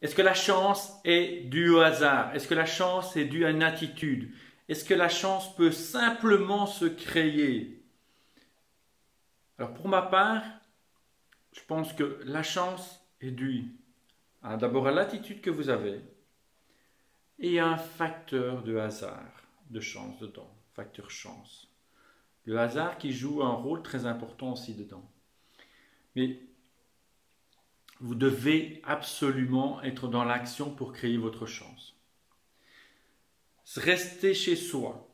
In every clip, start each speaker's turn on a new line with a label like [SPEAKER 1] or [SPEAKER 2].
[SPEAKER 1] Est-ce que la chance est due au hasard? Est-ce que la chance est due à une attitude? Est-ce que la chance peut simplement se créer? Alors pour ma part, je pense que la chance est due d'abord à l'attitude que vous avez et à un facteur de hasard, de chance dedans, facteur chance. Le hasard qui joue un rôle très important aussi dedans. Mais vous devez absolument être dans l'action pour créer votre chance. Rester chez soi,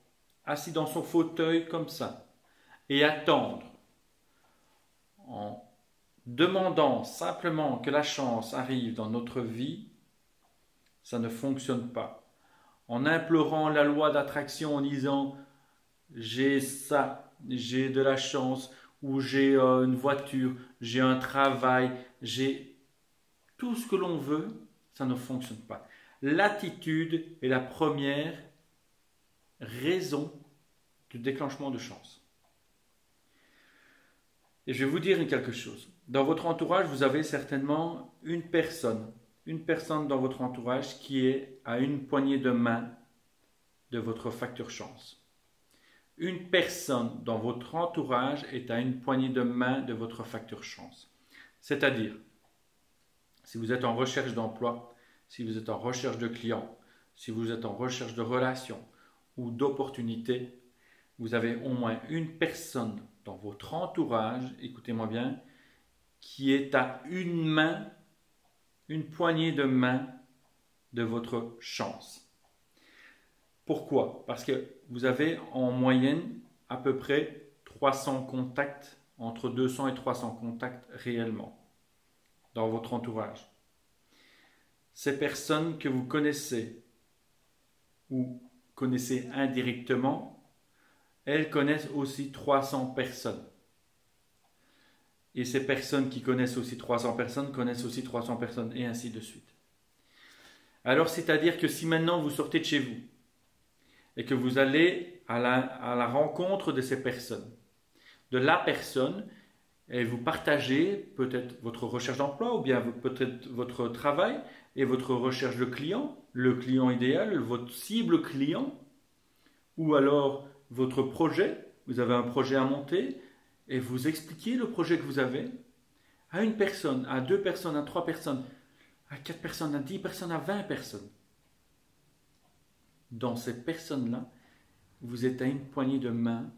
[SPEAKER 1] assis dans son fauteuil comme ça, et attendre en demandant simplement que la chance arrive dans notre vie, ça ne fonctionne pas. En implorant la loi d'attraction en disant j'ai ça, j'ai de la chance, ou j'ai une voiture, j'ai un travail, j'ai tout ce que l'on veut, ça ne fonctionne pas. L'attitude est la première raison du déclenchement de chance. Et je vais vous dire quelque chose. Dans votre entourage, vous avez certainement une personne dans votre entourage qui est à une poignée de main de votre facteur chance. Une personne dans votre entourage est à une poignée de main de votre facteur chance. C'est-à-dire, si vous êtes en recherche d'emploi, si vous êtes en recherche de clients, si vous êtes en recherche de relations ou d'opportunités, vous avez au moins une personne dans votre entourage, écoutez-moi bien, qui est à une main, une poignée de main de votre chance. Pourquoi? Parce que vous avez en moyenne à peu près 300 contacts, entre 200 et 300 contacts réellement dans votre entourage. Ces personnes que vous connaissez ou connaissez indirectement, elles connaissent aussi 300 personnes. Et ces personnes qui connaissent aussi 300 personnes connaissent aussi 300 personnes et ainsi de suite. Alors c'est-à-dire que si maintenant vous sortez de chez vous et que vous allez à la rencontre de ces personnes, de la personne, et vous partagez peut-être votre recherche d'emploi ou bien peut-être votre travail et votre recherche de client, le client idéal, votre cible client, ou alors votre projet, vous avez un projet à monter et vous expliquez le projet que vous avez à une personne, à deux personnes, à trois personnes, à quatre personnes, à 10 personnes, à 20 personnes. Dans ces personnes-là, vous êtes à une poignée de main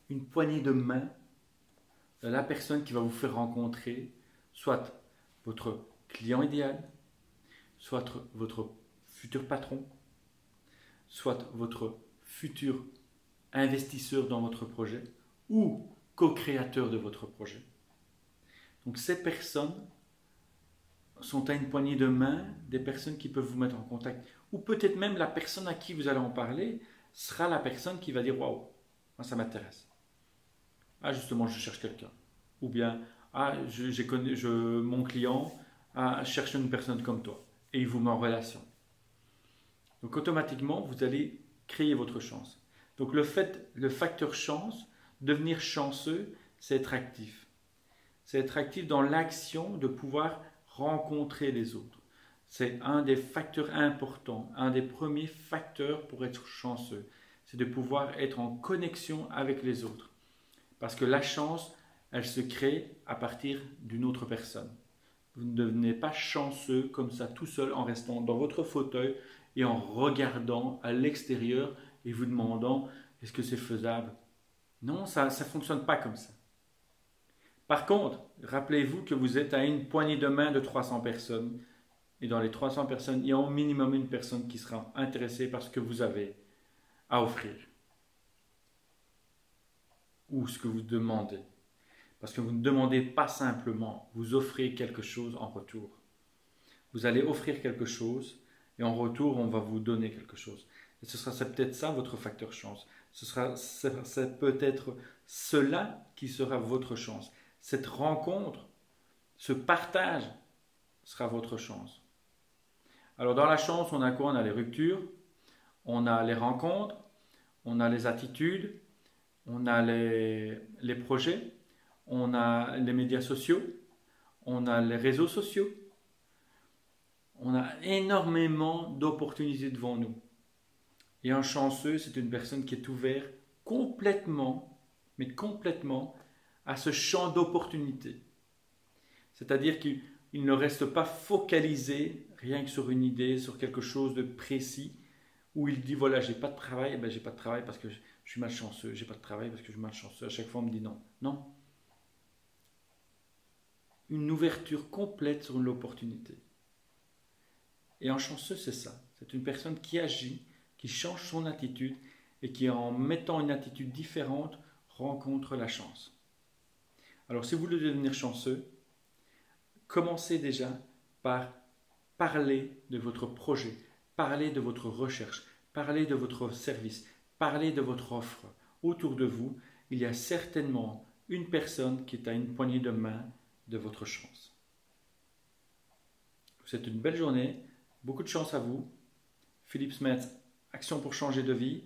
[SPEAKER 1] de la personne qui va vous faire rencontrer soit votre client idéal, soit votre futur patron, soit votre futur investisseur dans votre projet ou co-créateur de votre projet. Donc ces personnes sont à une poignée de main des personnes qui peuvent vous mettre en contact. Ou peut-être même la personne à qui vous allez en parler sera la personne qui va dire « Waouh, moi ça m'intéresse. Ah justement, je cherche quelqu'un. » Ou bien « Ah, mon client cherche une personne comme toi. » Et il vous met en relation. Donc automatiquement, vous allez créer votre chance. Donc le facteur chance, devenir chanceux, c'est être actif. C'est être actif dans l'action de pouvoir rencontrer les autres. C'est un des facteurs importants, un des premiers facteurs pour être chanceux. C'est de pouvoir être en connexion avec les autres. Parce que la chance, elle se crée à partir d'une autre personne. Vous ne devenez pas chanceux comme ça tout seul en restant dans votre fauteuil et en regardant à l'extérieur et vous demandant est-ce que c'est faisable? Non, ça ne fonctionne pas comme ça. Par contre, rappelez-vous que vous êtes à une poignée de main de 300 personnes et dans les 300 personnes, il y a au minimum une personne qui sera intéressée par ce que vous avez à offrir ou ce que vous demandez. Parce que vous ne demandez pas simplement, vous offrez quelque chose en retour. Vous allez offrir quelque chose et en retour, on va vous donner quelque chose. Et c'est peut-être ça votre facteur chance. C'est peut-être cela qui sera votre chance. Cette rencontre, ce partage sera votre chance. Alors dans la chance, on a quoi? On a les ruptures, on a les rencontres, on a les attitudes, on a les projets, on a les médias sociaux, on a les réseaux sociaux, On a énormément d'opportunités devant nous. Et un chanceux, c'est une personne qui est ouverte complètement, mais complètement, à ce champ d'opportunités. C'est-à-dire qu'il ne reste pas focalisé rien que sur une idée, sur quelque chose de précis, où il dit voilà, j'ai pas de travail, j'ai pas de travail parce que je suis malchanceux, j'ai pas de travail parce que je suis malchanceux. À chaque fois, on me dit non. Non. Une ouverture complète sur l'opportunité. Et un chanceux, c'est ça. C'est une personne qui agit, qui change son attitude et qui, en mettant une attitude différente, rencontre la chance. Alors, si vous voulez devenir chanceux, commencez déjà par parler de votre projet, parler de votre recherche, parler de votre service, parler de votre offre. Autour de vous, il y a certainement une personne qui est à une poignée de main de votre chance. Je vous souhaite une belle journée, beaucoup de chance à vous. Philippe Smets, Action pour changer de vie.